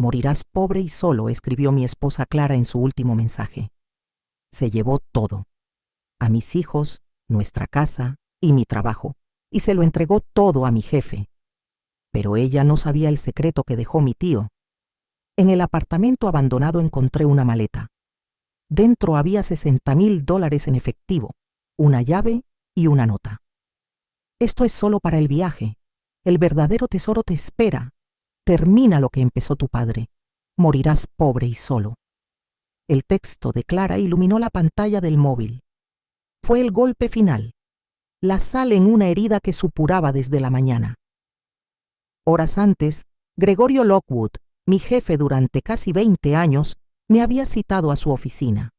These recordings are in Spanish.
Morirás pobre y solo, escribió mi esposa Clara en su último mensaje. Se llevó todo, a mis hijos, nuestra casa y mi trabajo, y se lo entregó todo a mi jefe. Pero ella no sabía el secreto que dejó mi tío. En el apartamento abandonado encontré una maleta. Dentro había $60,000 en efectivo, una llave y una nota. Esto es solo para el viaje. El verdadero tesoro te espera. Termina lo que empezó tu padre. Morirás pobre y solo. El texto de Clara iluminó la pantalla del móvil. Fue el golpe final, la sal en una herida que supuraba desde la mañana. Horas antes, Gregorio Lockwood, mi jefe durante casi 20 años, me había citado a su oficina.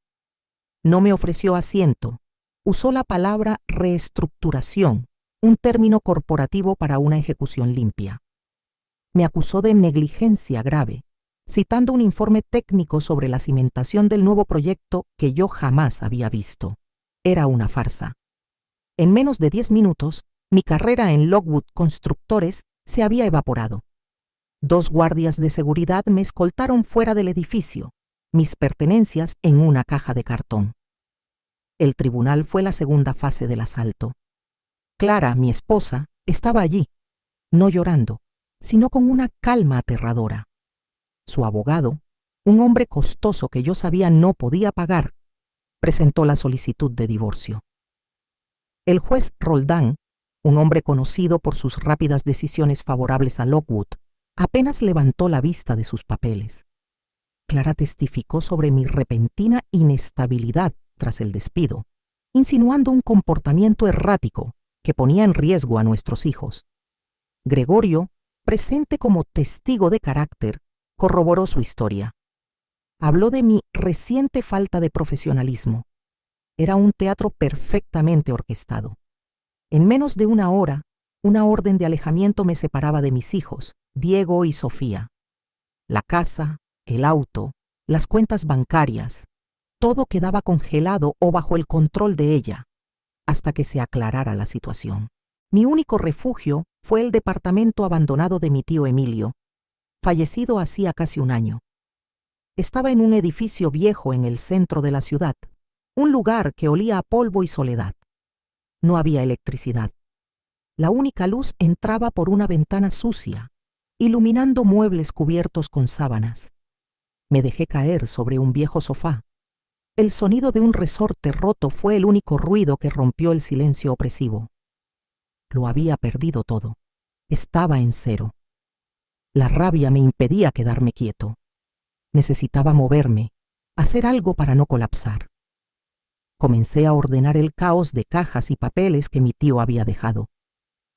No me ofreció asiento. Usó la palabra reestructuración, un término corporativo para una ejecución limpia. Me acusó de negligencia grave, citando un informe técnico sobre la cimentación del nuevo proyecto que yo jamás había visto. Era una farsa. En menos de 10 minutos, mi carrera en Lockwood Constructores se había evaporado. 2 guardias de seguridad me escoltaron fuera del edificio, mis pertenencias en una caja de cartón. El tribunal fue la segunda fase del asalto. Clara, mi esposa, estaba allí, no llorando, sino con una calma aterradora. Su abogado, un hombre costoso que yo sabía no podía pagar, presentó la solicitud de divorcio. El juez Roldán, un hombre conocido por sus rápidas decisiones favorables a Lockwood, apenas levantó la vista de sus papeles. Clara testificó sobre mi repentina inestabilidad tras el despido, insinuando un comportamiento errático que ponía en riesgo a nuestros hijos. Gregorio, presente como testigo de carácter, corroboró su historia. Habló de mi reciente falta de profesionalismo. Era un teatro perfectamente orquestado. En menos de una hora, una orden de alejamiento me separaba de mis hijos, Diego y Sofía. La casa, el auto, las cuentas bancarias, todo quedaba congelado o bajo el control de ella, hasta que se aclarara la situación. Mi único refugio fue el departamento abandonado de mi tío Emilio, fallecido hacía casi un año. Estaba en un edificio viejo en el centro de la ciudad, un lugar que olía a polvo y soledad. No había electricidad. La única luz entraba por una ventana sucia, iluminando muebles cubiertos con sábanas. Me dejé caer sobre un viejo sofá. El sonido de un resorte roto fue el único ruido que rompió el silencio opresivo. Lo había perdido todo. Estaba en cero. La rabia me impedía quedarme quieto. Necesitaba moverme, hacer algo para no colapsar. Comencé a ordenar el caos de cajas y papeles que mi tío había dejado.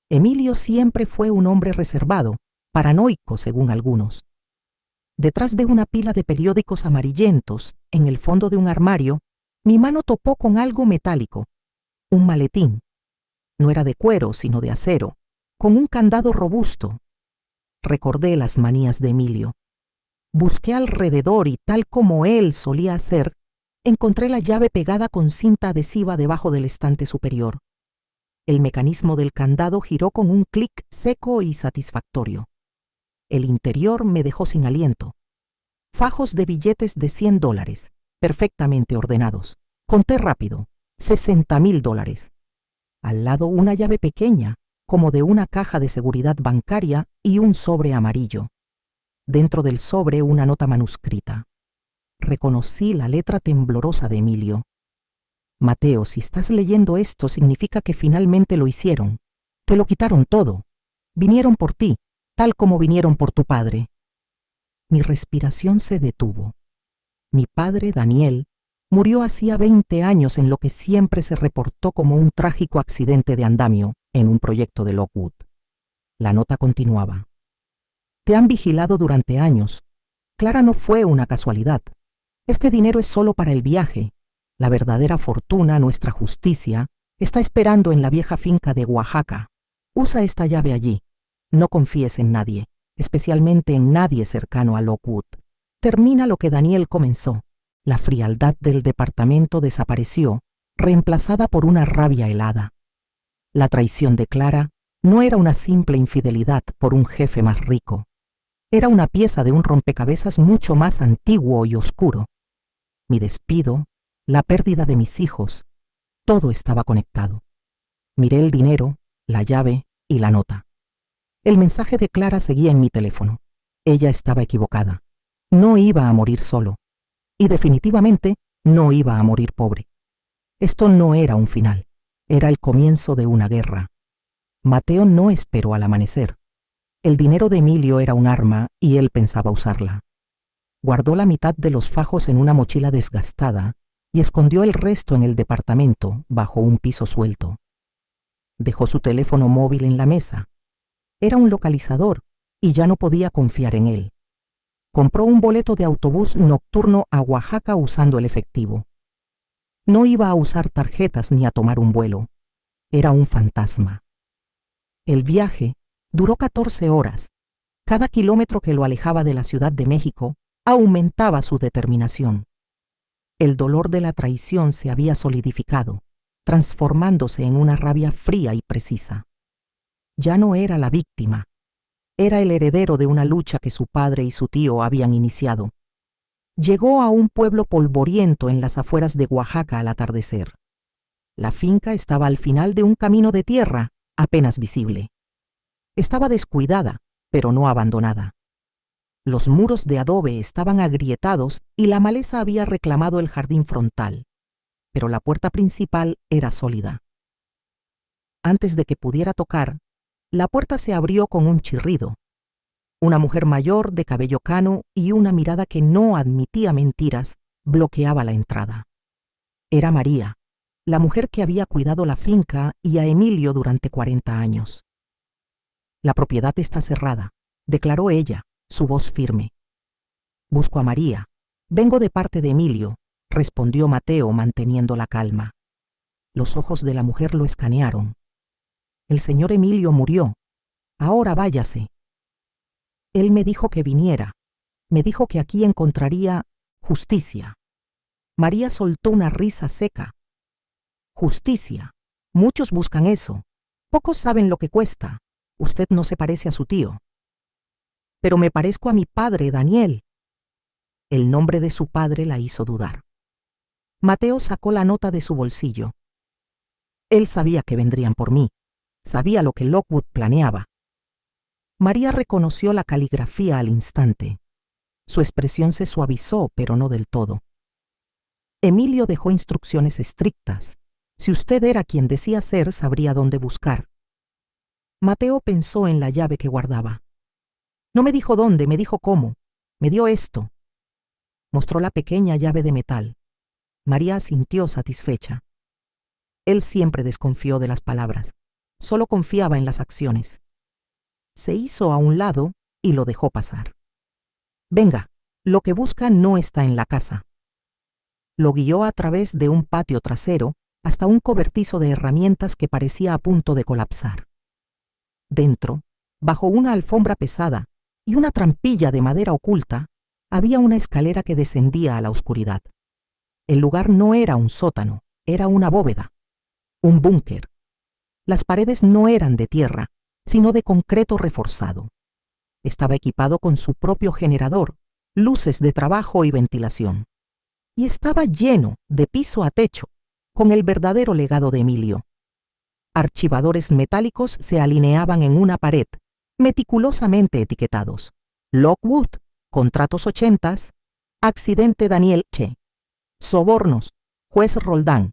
Emilio siempre fue un hombre reservado, paranoico según algunos. Detrás de una pila de periódicos amarillentos, en el fondo de un armario, mi mano topó con algo metálico, un maletín. No era de cuero, sino de acero, con un candado robusto. Recordé las manías de Emilio. Busqué alrededor y, tal como él solía hacer, encontré la llave pegada con cinta adhesiva debajo del estante superior. El mecanismo del candado giró con un clic seco y satisfactorio. El interior me dejó sin aliento. Fajos de billetes de $100, perfectamente ordenados. Conté rápido, $60,000. Al lado una llave pequeña, como de una caja de seguridad bancaria, y un sobre amarillo. Dentro del sobre una nota manuscrita. Reconocí la letra temblorosa de Emilio. Mateo, si estás leyendo esto, significa que finalmente lo hicieron. Te lo quitaron todo. Vinieron por ti, tal como vinieron por tu padre. Mi respiración se detuvo. Mi padre, Daniel, murió hacía 20 años en lo que siempre se reportó como un trágico accidente de andamio en un proyecto de Lockwood. La nota continuaba. Te han vigilado durante años. Clara no fue una casualidad. Este dinero es solo para el viaje. La verdadera fortuna, nuestra justicia, está esperando en la vieja finca de Oaxaca. Usa esta llave allí. No confíes en nadie, especialmente en nadie cercano a Lockwood. Termina lo que Daniel comenzó. La frialdad del departamento desapareció, reemplazada por una rabia helada. La traición de Clara no era una simple infidelidad por un jefe más rico. Era una pieza de un rompecabezas mucho más antiguo y oscuro. Mi despido, la pérdida de mis hijos, todo estaba conectado. Miré el dinero, la llave y la nota. El mensaje de Clara seguía en mi teléfono. Ella estaba equivocada. No iba a morir solo. Y definitivamente no iba a morir pobre. Esto no era un final. Era el comienzo de una guerra. Mateo no esperó al amanecer. El dinero de Emilio era un arma y él pensaba usarla. Guardó la mitad de los fajos en una mochila desgastada y escondió el resto en el departamento, bajo un piso suelto. Dejó su teléfono móvil en la mesa. Era un localizador y ya no podía confiar en él. Compró un boleto de autobús nocturno a Oaxaca usando el efectivo. No iba a usar tarjetas ni a tomar un vuelo. Era un fantasma. El viaje duró 14 horas. Cada kilómetro que lo alejaba de la Ciudad de México aumentaba su determinación. El dolor de la traición se había solidificado, transformándose en una rabia fría y precisa. Ya no era la víctima. Era el heredero de una lucha que su padre y su tío habían iniciado. Llegó a un pueblo polvoriento en las afueras de Oaxaca al atardecer. La finca estaba al final de un camino de tierra, apenas visible. Estaba descuidada, pero no abandonada. Los muros de adobe estaban agrietados y la maleza había reclamado el jardín frontal, pero la puerta principal era sólida. Antes de que pudiera tocar, la puerta se abrió con un chirrido. Una mujer mayor de cabello cano y una mirada que no admitía mentiras bloqueaba la entrada. Era María, la mujer que había cuidado la finca y a Emilio durante 40 años. La propiedad está cerrada, declaró ella, su voz firme. Busco a María. Vengo de parte de Emilio, respondió Mateo manteniendo la calma. Los ojos de la mujer lo escanearon. El señor Emilio murió. Ahora váyase. Él me dijo que viniera. Me dijo que aquí encontraría justicia. María soltó una risa seca. Justicia. Muchos buscan eso. Pocos saben lo que cuesta. Usted no se parece a su tío. Pero me parezco a mi padre, Daniel. El nombre de su padre la hizo dudar. Mateo sacó la nota de su bolsillo. Él sabía que vendrían por mí. Sabía lo que Lockwood planeaba. María reconoció la caligrafía al instante. Su expresión se suavizó, pero no del todo. Emilio dejó instrucciones estrictas. Si usted era quien decía ser, sabría dónde buscar. Mateo pensó en la llave que guardaba. No me dijo dónde, me dijo cómo. Me dio esto. Mostró la pequeña llave de metal. María asintió satisfecha. Él siempre desconfió de las palabras. Solo confiaba en las acciones. Se hizo a un lado y lo dejó pasar. Venga, lo que busca no está en la casa. Lo guió a través de un patio trasero hasta un cobertizo de herramientas que parecía a punto de colapsar. Dentro, bajo una alfombra pesada y una trampilla de madera oculta, había una escalera que descendía a la oscuridad. El lugar no era un sótano, era una bóveda, un búnker. Las paredes no eran de tierra, sino de concreto reforzado. Estaba equipado con su propio generador, luces de trabajo y ventilación. Y estaba lleno, de piso a techo, con el verdadero legado de Emilio. Archivadores metálicos se alineaban en una pared, meticulosamente etiquetados. Lockwood, contratos 80s, accidente Daniel Che. Sobornos, juez Roldán,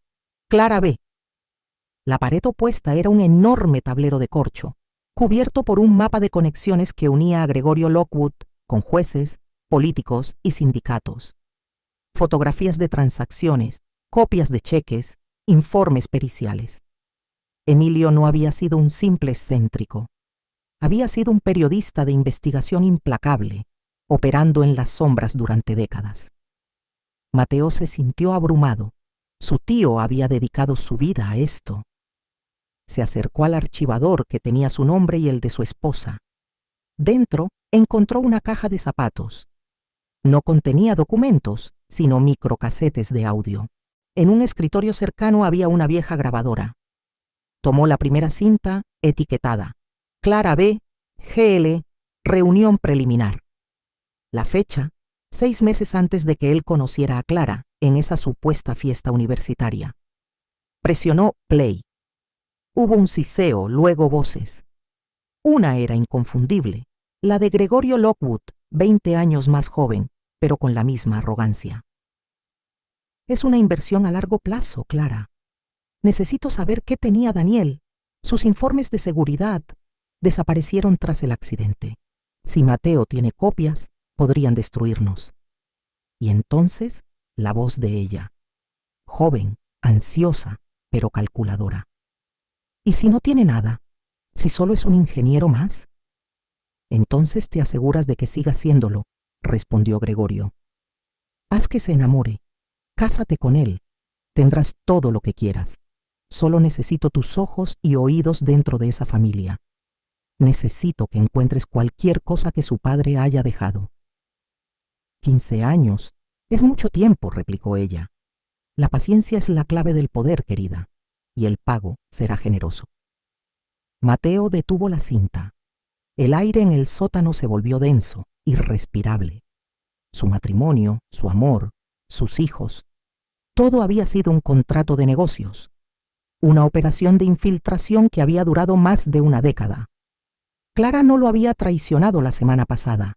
Clara B. La pared opuesta era un enorme tablero de corcho, cubierto por un mapa de conexiones que unía a Gregorio Lockwood con jueces, políticos y sindicatos. Fotografías de transacciones, copias de cheques, informes periciales. Emilio no había sido un simple excéntrico. Había sido un periodista de investigación implacable, operando en las sombras durante décadas. Mateo se sintió abrumado. Su tío había dedicado su vida a esto. Se acercó al archivador que tenía su nombre y el de su esposa. Dentro encontró una caja de zapatos. No contenía documentos, sino microcasetes de audio. En un escritorio cercano había una vieja grabadora. Tomó la primera cinta, etiquetada. Clara B, GL, reunión preliminar. La fecha, 6 meses antes de que él conociera a Clara en esa supuesta fiesta universitaria. Presionó play. Hubo un siseo, luego voces. Una era inconfundible, la de Gregorio Lockwood, 20 años más joven, pero con la misma arrogancia. Es una inversión a largo plazo, Clara. Necesito saber qué tenía Daniel. Sus informes de seguridad desaparecieron tras el accidente. Si Mateo tiene copias, podrían destruirnos. Y entonces, la voz de ella, joven, ansiosa, pero calculadora. ¿Y si no tiene nada? ¿Si solo es un ingeniero más? Entonces te aseguras de que siga siéndolo, respondió Gregorio. Haz que se enamore. Cásate con él. Tendrás todo lo que quieras. Solo necesito tus ojos y oídos dentro de esa familia. Necesito que encuentres cualquier cosa que su padre haya dejado. 15 años. Es mucho tiempo, replicó ella. La paciencia es la clave del poder, querida, y el pago será generoso. Mateo detuvo la cinta. El aire en el sótano se volvió denso, irrespirable. Su matrimonio, su amor, sus hijos, todo había sido un contrato de negocios, una operación de infiltración que había durado más de una década. Clara no lo había traicionado la semana pasada.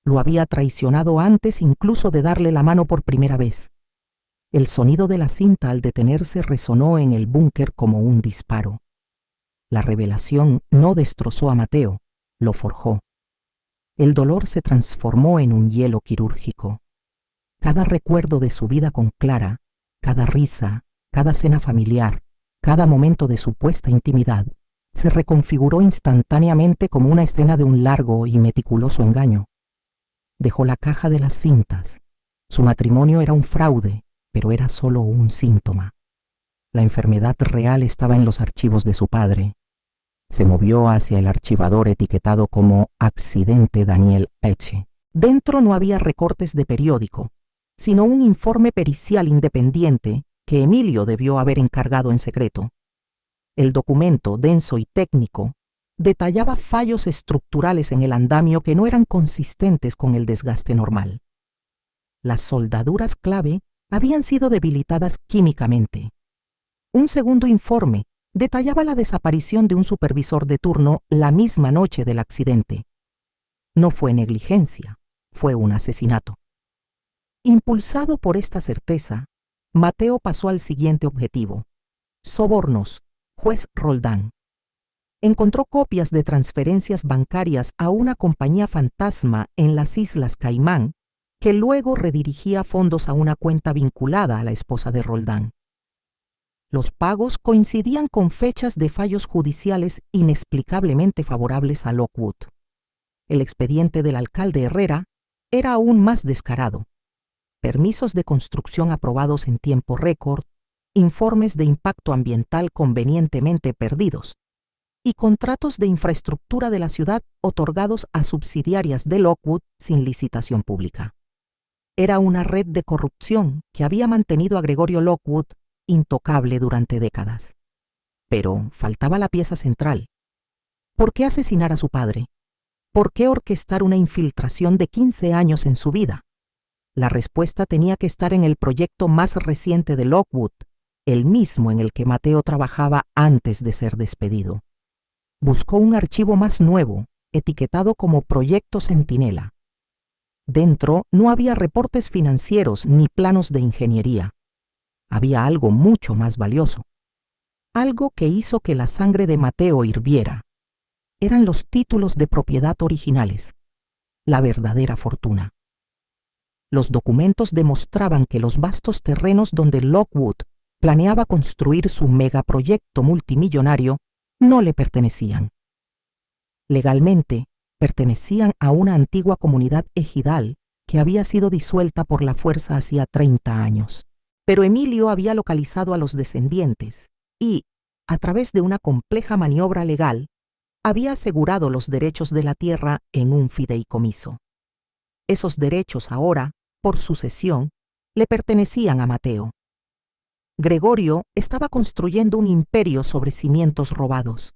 Lo había traicionado antes incluso de darle la mano por primera vez. El sonido de la cinta al detenerse resonó en el búnker como un disparo. La revelación no destrozó a Mateo, lo forjó. El dolor se transformó en un hielo quirúrgico. Cada recuerdo de su vida con Clara, cada risa, cada cena familiar, cada momento de supuesta intimidad, se reconfiguró instantáneamente como una escena de un largo y meticuloso engaño. Dejó la caja de las cintas. Su matrimonio era un fraude, pero era solo un síntoma. La enfermedad real estaba en los archivos de su padre. Se movió hacia el archivador etiquetado como Accidente Daniel H. Dentro no había recortes de periódico, sino un informe pericial independiente que Emilio debió haber encargado en secreto. El documento, denso y técnico, detallaba fallos estructurales en el andamio que no eran consistentes con el desgaste normal. Las soldaduras clave habían sido debilitadas químicamente. Un segundo informe detallaba la desaparición de un supervisor de turno la misma noche del accidente. No fue negligencia, fue un asesinato. Impulsado por esta certeza, Mateo pasó al siguiente objetivo: sobornos, juez Roldán. Encontró copias de transferencias bancarias a una compañía fantasma en las Islas Caimán, que luego redirigía fondos a una cuenta vinculada a la esposa de Roldán. Los pagos coincidían con fechas de fallos judiciales inexplicablemente favorables a Lockwood. El expediente del alcalde Herrera era aún más descarado. Permisos de construcción aprobados en tiempo récord, informes de impacto ambiental convenientemente perdidos y contratos de infraestructura de la ciudad otorgados a subsidiarias de Lockwood sin licitación pública. Era una red de corrupción que había mantenido a Gregorio Lockwood intocable durante décadas. Pero faltaba la pieza central. ¿Por qué asesinar a su padre? ¿Por qué orquestar una infiltración de 15 años en su vida? La respuesta tenía que estar en el proyecto más reciente de Lockwood, el mismo en el que Mateo trabajaba antes de ser despedido. Buscó un archivo más nuevo, etiquetado como Proyecto Centinela. Dentro no había reportes financieros ni planos de ingeniería. Había algo mucho más valioso. Algo que hizo que la sangre de Mateo hirviera. Eran los títulos de propiedad originales. La verdadera fortuna. Los documentos demostraban que los vastos terrenos donde Lockwood planeaba construir su megaproyecto multimillonario no le pertenecían. Legalmente, pertenecían a una antigua comunidad ejidal que había sido disuelta por la fuerza hacía 30 años. Pero Emilio había localizado a los descendientes y, a través de una compleja maniobra legal, había asegurado los derechos de la tierra en un fideicomiso. Esos derechos ahora, por sucesión, le pertenecían a Mateo. Gregorio estaba construyendo un imperio sobre cimientos robados.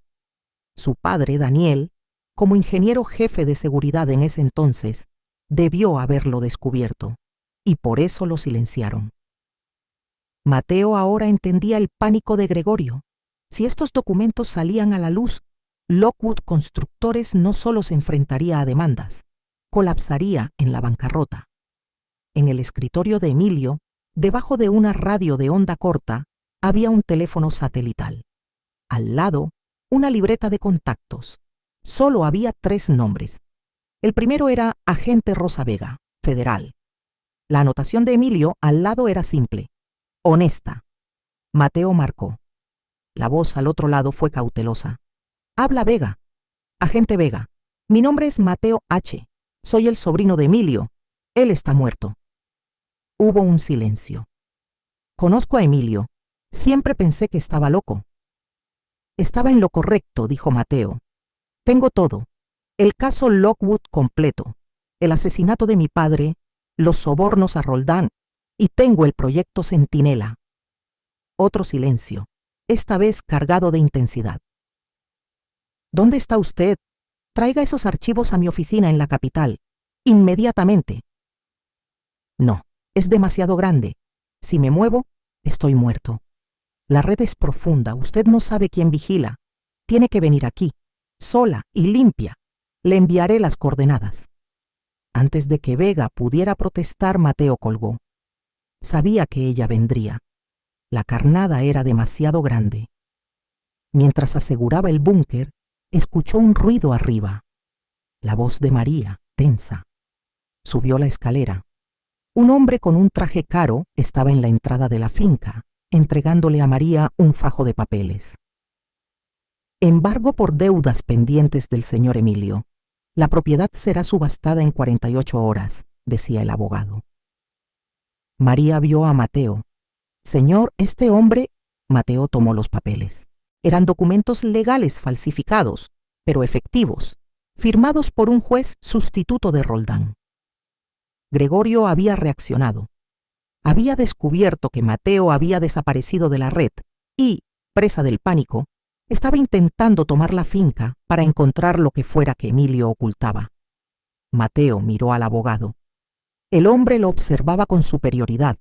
Su padre, Daniel, como ingeniero jefe de seguridad en ese entonces, debió haberlo descubierto, y por eso lo silenciaron. Mateo ahora entendía el pánico de Gregorio. Si estos documentos salían a la luz, Lockwood Constructores no solo se enfrentaría a demandas, colapsaría en la bancarrota. En el escritorio de Emilio, debajo de una radio de onda corta, había un teléfono satelital. Al lado, una libreta de contactos. Solo había 3 nombres. El primero era Agente Rosa Vega, Federal. La anotación de Emilio al lado era simple: honesta. Mateo marcó. La voz al otro lado fue cautelosa. Habla Vega. Agente Vega, mi nombre es Mateo H. Soy el sobrino de Emilio. Él está muerto. Hubo un silencio. Conozco a Emilio. Siempre pensé que estaba loco. Estaba en lo correcto, dijo Mateo. Tengo todo. El caso Lockwood completo, el asesinato de mi padre, los sobornos a Roldán, y tengo el proyecto Centinela. Otro silencio, esta vez cargado de intensidad. ¿Dónde está usted? Traiga esos archivos a mi oficina en la capital, inmediatamente. No, es demasiado grande. Si me muevo, estoy muerto. La red es profunda, usted no sabe quién vigila. Tiene que venir aquí, sola y limpia. Le enviaré las coordenadas. Antes de que Vega pudiera protestar, Mateo colgó. Sabía que ella vendría. La carnada era demasiado grande. Mientras aseguraba el búnker, escuchó un ruido arriba. La voz de María, tensa. Subió la escalera. Un hombre con un traje caro estaba en la entrada de la finca, entregándole a María un fajo de papeles. Embargo por deudas pendientes del señor Emilio. La propiedad será subastada en 48 horas, decía el abogado. María vio a Mateo. Señor, este hombre... Mateo tomó los papeles. Eran documentos legales falsificados, pero efectivos, firmados por un juez sustituto de Roldán. Gregorio había reaccionado. Había descubierto que Mateo había desaparecido de la red y, presa del pánico, estaba intentando tomar la finca para encontrar lo que fuera que Emilio ocultaba. Mateo miró al abogado. El hombre lo observaba con superioridad.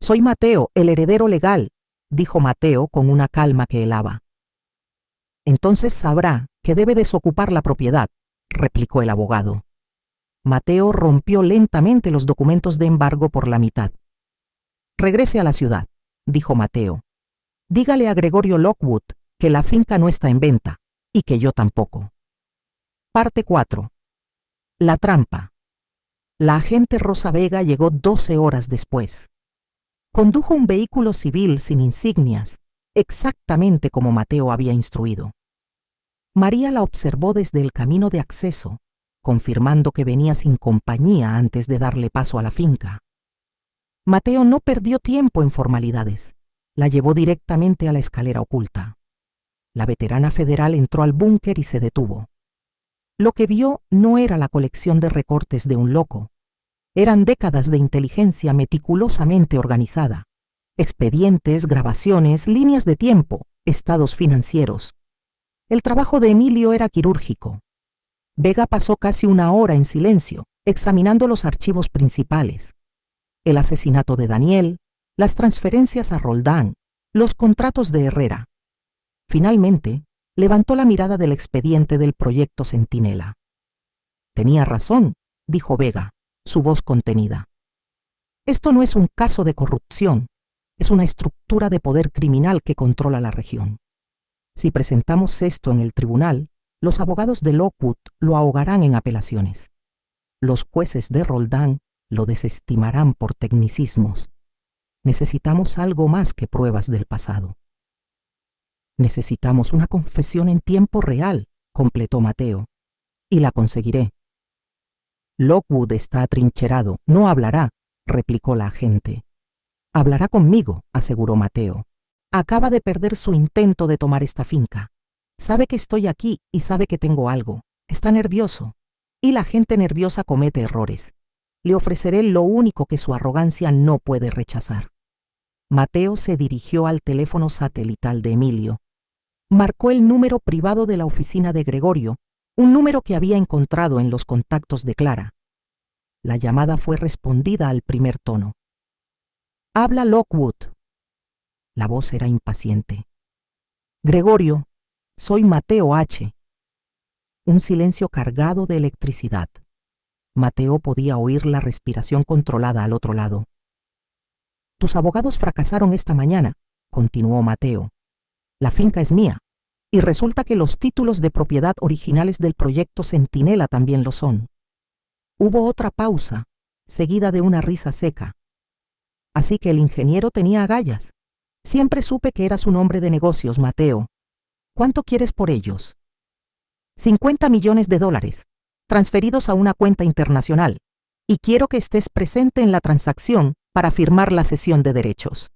«Soy Mateo, el heredero legal», dijo Mateo con una calma que helaba. «Entonces sabrá que debe desocupar la propiedad», replicó el abogado. Mateo rompió lentamente los documentos de embargo por la mitad. «Regrese a la ciudad», dijo Mateo. «Dígale a Gregorio Lockwood que la finca no está en venta y que yo tampoco». Parte 4. La trampa. La agente Rosa Vega llegó 12 horas después. Condujo un vehículo civil sin insignias, exactamente como Mateo había instruido. María la observó desde el camino de acceso, confirmando que venía sin compañía antes de darle paso a la finca. Mateo no perdió tiempo en formalidades. La llevó directamente a la escalera oculta. La veterana federal entró al búnker y se detuvo. Lo que vio no era la colección de recortes de un loco. Eran décadas de inteligencia meticulosamente organizada. Expedientes, grabaciones, líneas de tiempo, estados financieros. El trabajo de Emilio era quirúrgico. Vega pasó casi una hora en silencio, examinando los archivos principales. El asesinato de Daniel, las transferencias a Roldán, los contratos de Herrera. Finalmente, levantó la mirada del expediente del proyecto Centinela. «Tenía razón», dijo Vega, su voz contenida. «Esto no es un caso de corrupción, es una estructura de poder criminal que controla la región. Si presentamos esto en el tribunal, los abogados de Lockwood lo ahogarán en apelaciones. Los jueces de Roldán lo desestimarán por tecnicismos. Necesitamos algo más que pruebas del pasado». «Necesitamos una confesión en tiempo real», completó Mateo. «Y la conseguiré». «Lockwood está atrincherado, no hablará», replicó la agente. «Hablará conmigo», aseguró Mateo. «Acaba de perder su intento de tomar esta finca. Sabe que estoy aquí y sabe que tengo algo. Está nervioso. Y la gente nerviosa comete errores. Le ofreceré lo único que su arrogancia no puede rechazar». Mateo se dirigió al teléfono satelital de Emilio. Marcó el número privado de la oficina de Gregorio, un número que había encontrado en los contactos de Clara, La llamada fue respondida al primer tono. «Habla Lockwood». La voz era impaciente. «Gregorio, soy Mateo H». Un silencio cargado de electricidad. Mateo podía oír la respiración controlada al otro lado. «Tus abogados fracasaron esta mañana», continuó Mateo. «La finca es mía, y resulta que los títulos de propiedad originales del proyecto Centinela también lo son». Hubo otra pausa, seguida de una risa seca. «Así que el ingeniero tenía agallas. Siempre supe que eras un hombre de negocios, Mateo. ¿Cuánto quieres por ellos?» $50 millones, transferidos a una cuenta internacional, y quiero que estés presente en la transacción para firmar la cesión de derechos.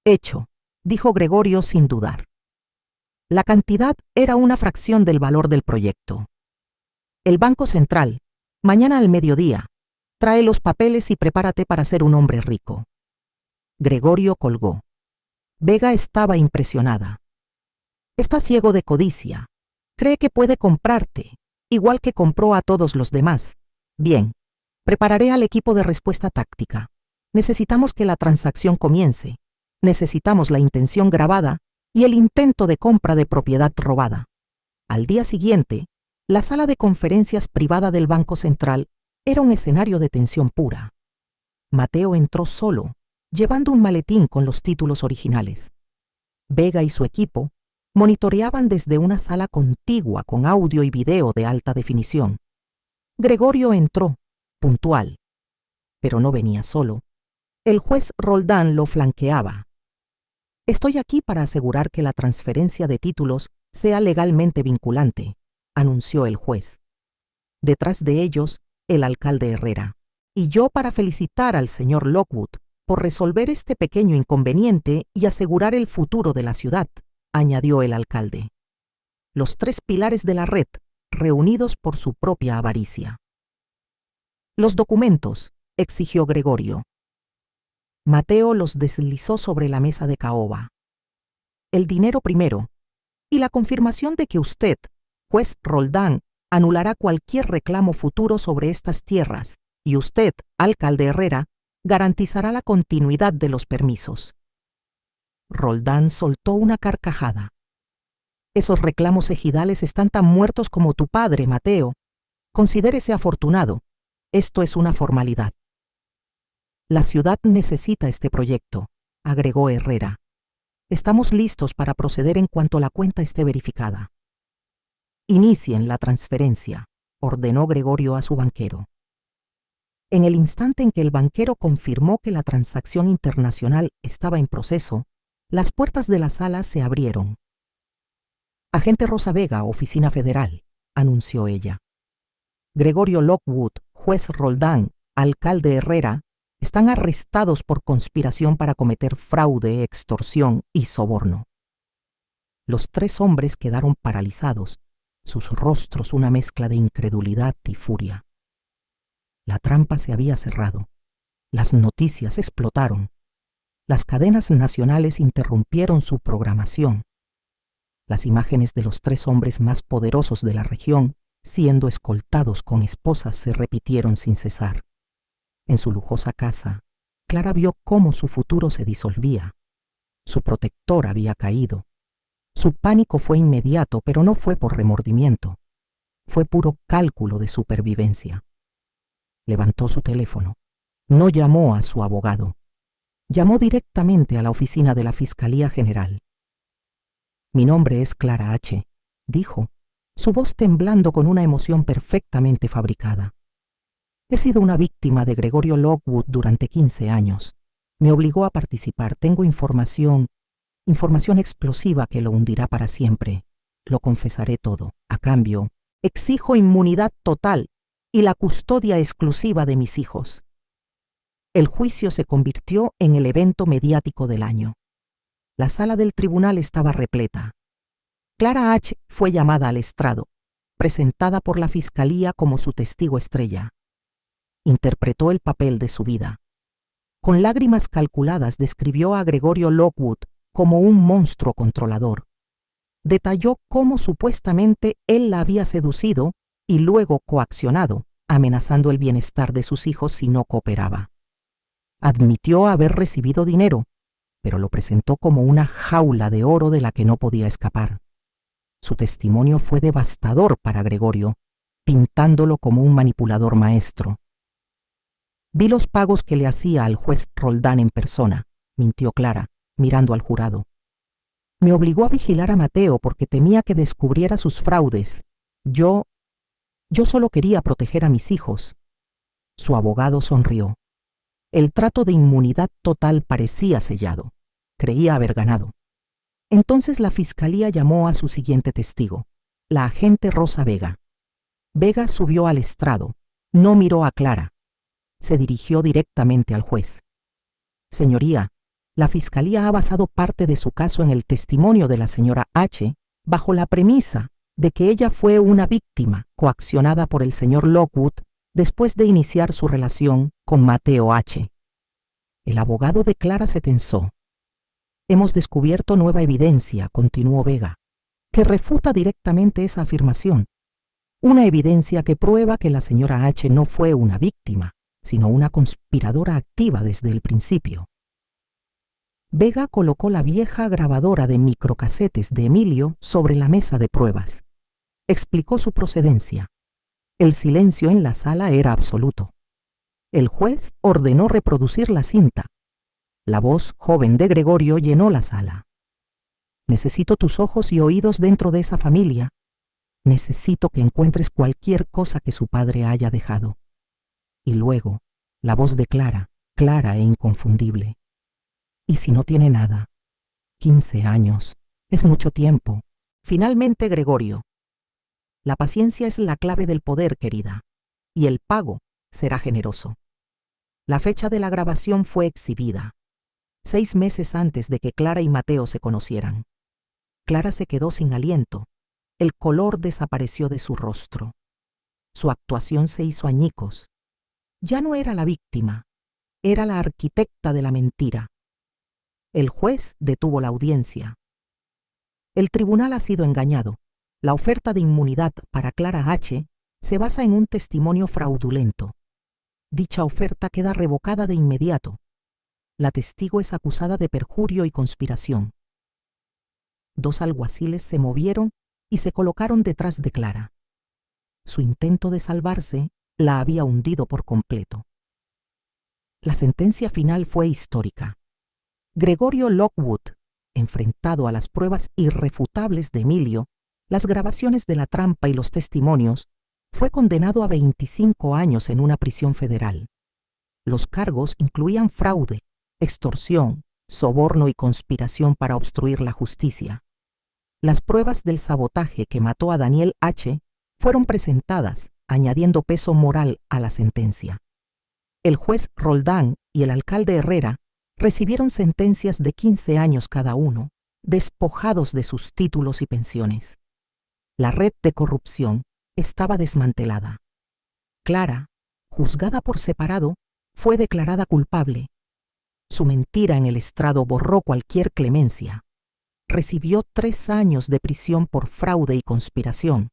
«Hecho», dijo Gregorio sin dudar. La cantidad era una fracción del valor del proyecto. «El Banco Central, mañana al mediodía, trae los papeles y prepárate para ser un hombre rico». Gregorio colgó. Vega estaba impresionada. «Está ciego de codicia. Cree que puede comprarte, igual que compró a todos los demás. Bien, prepararé al equipo de respuesta táctica. Necesitamos que la transacción comience. Necesitamos la intención grabada y el intento de compra de propiedad robada». Al día siguiente, la sala de conferencias privada del Banco Central era un escenario de tensión pura. Mateo entró solo, llevando un maletín con los títulos originales. Vega y su equipo monitoreaban desde una sala contigua con audio y video de alta definición. Gregorio entró, puntual. Pero no venía solo. El juez Roldán lo flanqueaba. «Estoy aquí para asegurar que la transferencia de títulos sea legalmente vinculante», anunció el juez. Detrás de ellos, el alcalde Herrera. «Y yo para felicitar al señor Lockwood por resolver este pequeño inconveniente y asegurar el futuro de la ciudad», añadió el alcalde. Los tres pilares de la red, reunidos por su propia avaricia. «Los documentos», exigió Gregorio. Mateo los deslizó sobre la mesa de caoba. «El dinero primero, y la confirmación de que usted, juez Roldán, anulará cualquier reclamo futuro sobre estas tierras, y usted, alcalde Herrera, garantizará la continuidad de los permisos». Roldán soltó una carcajada. «Esos reclamos ejidales están tan muertos como tu padre, Mateo. Considérese afortunado. Esto es una formalidad». «La ciudad necesita este proyecto», agregó Herrera. «Estamos listos para proceder en cuanto la cuenta esté verificada». «Inicien la transferencia», ordenó Gregorio a su banquero. En el instante en que el banquero confirmó que la transacción internacional estaba en proceso, las puertas de la sala se abrieron. «Agente Rosa Vega, Oficina Federal», anunció ella. «Gregorio Lockwood, juez Roldán, alcalde Herrera, están arrestados por conspiración para cometer fraude, extorsión y soborno». Los tres hombres quedaron paralizados, sus rostros una mezcla de incredulidad y furia. La trampa se había cerrado. Las noticias explotaron. Las cadenas nacionales interrumpieron su programación. Las imágenes de los tres hombres más poderosos de la región, siendo escoltados con esposas, se repitieron sin cesar. En su lujosa casa, Clara vio cómo su futuro se disolvía. Su protector había caído. Su pánico fue inmediato, pero no fue por remordimiento. Fue puro cálculo de supervivencia. Levantó su teléfono. No llamó a su abogado. Llamó directamente a la oficina de la Fiscalía General. «Mi nombre es Clara H», dijo, su voz temblando con una emoción perfectamente fabricada. «He sido una víctima de Gregorio Lockwood durante 15 años. Me obligó a participar. Tengo información explosiva que lo hundirá para siempre. Lo confesaré todo. A cambio, exijo inmunidad total y la custodia exclusiva de mis hijos». El juicio se convirtió en el evento mediático del año. La sala del tribunal estaba repleta. Clara H. fue llamada al estrado, presentada por la Fiscalía como su testigo estrella. Interpretó el papel de su vida. Con lágrimas calculadas describió a Gregorio Lockwood como un monstruo controlador. Detalló cómo supuestamente él la había seducido y luego coaccionado amenazando el bienestar de sus hijos si no cooperaba. Admitió haber recibido dinero, pero lo presentó como una jaula de oro de la que no podía escapar. Su testimonio fue devastador para Gregorio, pintándolo como un manipulador maestro. Vi los pagos que le hacía al juez Roldán en persona, mintió Clara, mirando al jurado. Me obligó a vigilar a Mateo porque temía que descubriera sus fraudes. Yo solo quería proteger a mis hijos. Su abogado sonrió. El trato de inmunidad total parecía sellado. Creía haber ganado. Entonces la fiscalía llamó a su siguiente testigo, la agente Rosa Vega. Vega subió al estrado, no miró a Clara. Se dirigió directamente al juez. Señoría, la fiscalía ha basado parte de su caso en el testimonio de la señora H. bajo la premisa de que ella fue una víctima coaccionada por el señor Lockwood después de iniciar su relación con Mateo H. El abogado de Clara se tensó. Hemos descubierto nueva evidencia, continuó Vega, que refuta directamente esa afirmación. Una evidencia que prueba que la señora H. no fue una víctima, sino una conspiradora activa desde el principio. Vega colocó la vieja grabadora de microcasetes de Emilio sobre la mesa de pruebas. Explicó su procedencia. El silencio en la sala era absoluto. El juez ordenó reproducir la cinta. La voz joven de Gregorio llenó la sala. Necesito tus ojos y oídos dentro de esa familia. Necesito que encuentres cualquier cosa que su padre haya dejado. Y luego, la voz de Clara, clara e inconfundible. ¿Y si no tiene nada? 15 años. Es mucho tiempo. Finalmente, Gregorio. La paciencia es la clave del poder, querida. Y el pago será generoso. La fecha de la grabación fue exhibida. 6 meses antes de que Clara y Mateo se conocieran. Clara se quedó sin aliento. El color desapareció de su rostro. Su actuación se hizo añicos. Ya no era la víctima, era la arquitecta de la mentira. El juez detuvo la audiencia. El tribunal ha sido engañado. La oferta de inmunidad para Clara H. se basa en un testimonio fraudulento. Dicha oferta queda revocada de inmediato. La testigo es acusada de perjurio y conspiración. 2 alguaciles se movieron y se colocaron detrás de Clara. Su intento de salvarse la había hundido por completo. La sentencia final fue histórica. Gregorio Lockwood, enfrentado a las pruebas irrefutables de Emilio, las grabaciones de la trampa y los testimonios, fue condenado a 25 años en una prisión federal. Los cargos incluían fraude, extorsión, soborno y conspiración para obstruir la justicia. Las pruebas del sabotaje que mató a Daniel H. fueron presentadas, añadiendo peso moral a la sentencia. El juez Roldán y el alcalde Herrera recibieron sentencias de 15 años cada uno, despojados de sus títulos y pensiones. La red de corrupción estaba desmantelada. Clara, juzgada por separado, fue declarada culpable. Su mentira en el estrado borró cualquier clemencia. Recibió 3 años de prisión por fraude y conspiración.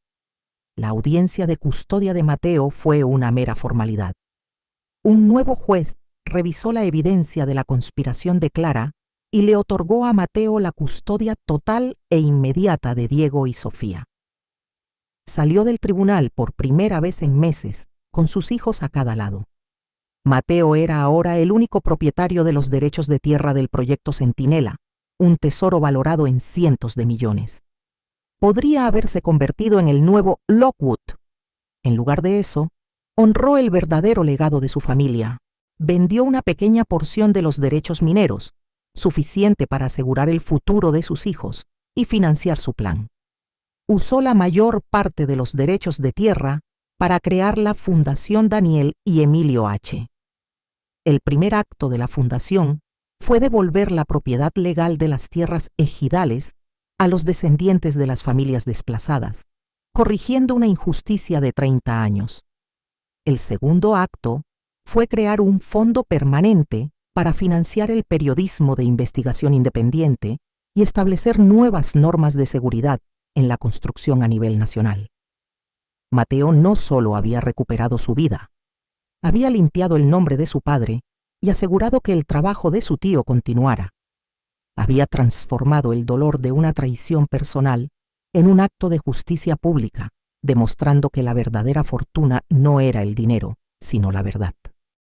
La audiencia de custodia de Mateo fue una mera formalidad. Un nuevo juez revisó la evidencia de la conspiración de Clara y le otorgó a Mateo la custodia total e inmediata de Diego y Sofía. Salió del tribunal por primera vez en meses, con sus hijos a cada lado. Mateo era ahora el único propietario de los derechos de tierra del proyecto Centinela, un tesoro valorado en cientos de millones. Podría haberse convertido en el nuevo Lockwood. En lugar de eso, honró el verdadero legado de su familia. Vendió una pequeña porción de los derechos mineros, suficiente para asegurar el futuro de sus hijos y financiar su plan. Usó la mayor parte de los derechos de tierra para crear la Fundación Daniel y Emilio H. El primer acto de la fundación fue devolver la propiedad legal de las tierras ejidales a los descendientes de las familias desplazadas, corrigiendo una injusticia de 30 años. El segundo acto fue crear un fondo permanente para financiar el periodismo de investigación independiente y establecer nuevas normas de seguridad en la construcción a nivel nacional. Mateo no solo había recuperado su vida, había limpiado el nombre de su padre y asegurado que el trabajo de su tío continuara. Había transformado el dolor de una traición personal en un acto de justicia pública, demostrando que la verdadera fortuna no era el dinero, sino la verdad.